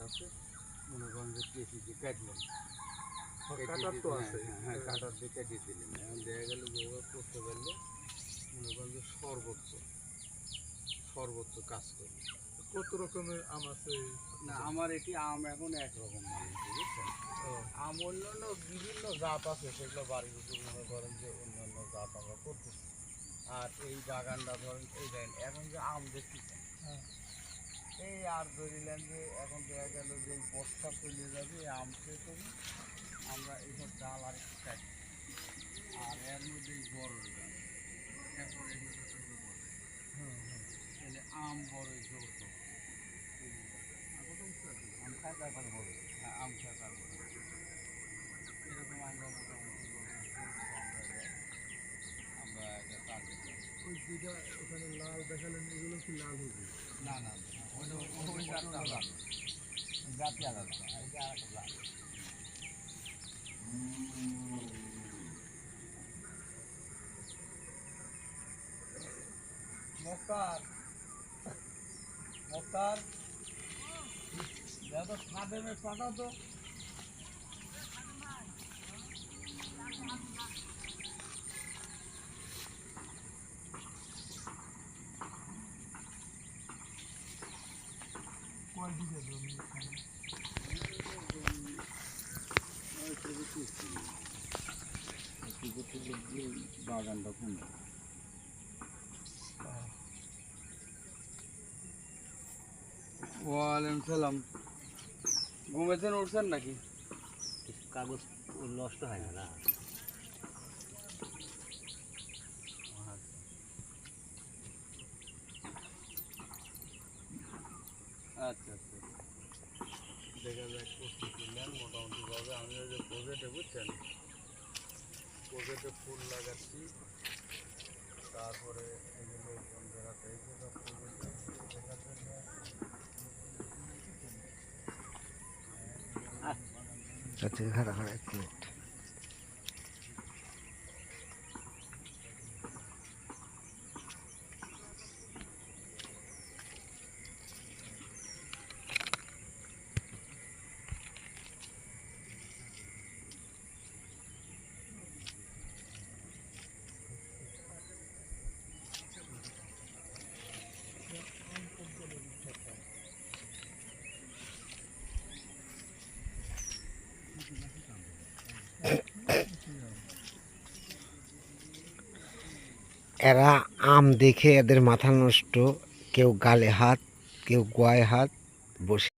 আছে মনে করেন যে কেসিতে কাটলেন, কাটার তো আছে। হ্যাঁ কাটার দিয়ে কেটে দিলেন। এখন দেখা গেল যে এবার করতে পারলে মনে করেন যে সর্বোচ্চ কাজ করবে। কত রকমের আম আছে? না আমার এটি আম এখন একরকম বানিয়েছি, বুঝছেন। আম অন্যান্য বিভিন্ন জাত আছে, সেগুলো বাড়ির উপর মনে করেন যে অন্যান্য জাত আমরা করতেছি। আর এই বাগানটা ধরেন এই দেখেন এখন যে আম দেখতেছেন, এই আর ধরিলেন যে এখন দেখা গেল যে এই বস্তা চলে যাবে আম শেষ হবে, আমরা এইসব ডাল আর একটু কাটি আর এর মধ্যে এই বড় ডাল এরপরে এগুলো বড় তাহলে আম বড় যৌথ আম খায় তারপরে বড়, হ্যাঁ আম খায় তারপরে এরকম আমরা মোটামুটি আমরা এটা টার্গেট। ওই যেটা ওখানে লাল দেখালেন এগুলো কি লাল হবে? না না ওই জাতটা আলাদা, জাতি আলাদা, এটা আলাদা লাল। মক্কার দেখো ছাদে में পাঠাও তো। কয় বিঘা জমি এখানে? বাগানটা কোন ওয়ালাইকুম সালাম, ঘুমেছেন উঠছেন নাকি? কাগজ নষ্ট হয় না না? আচ্ছা আচ্ছা দেখা যাক প্রস্তুতি নেন মোটামুটিভাবে। আমি ওই যে প্রজেক্টে বুঝছেন, প্রজেক্টে ফুল লাগাচ্ছি, তারপরে এগুলো কোন জায়গাতে এইগুলো প্রজেক্টে দেখার জন্য আচ্ছা খারাপ হয় এক মিনিট। এরা আম দেখে এদের মাথা নষ্ট, কেউ গালে হাত, কেউ গোয়ায় হাত বসে।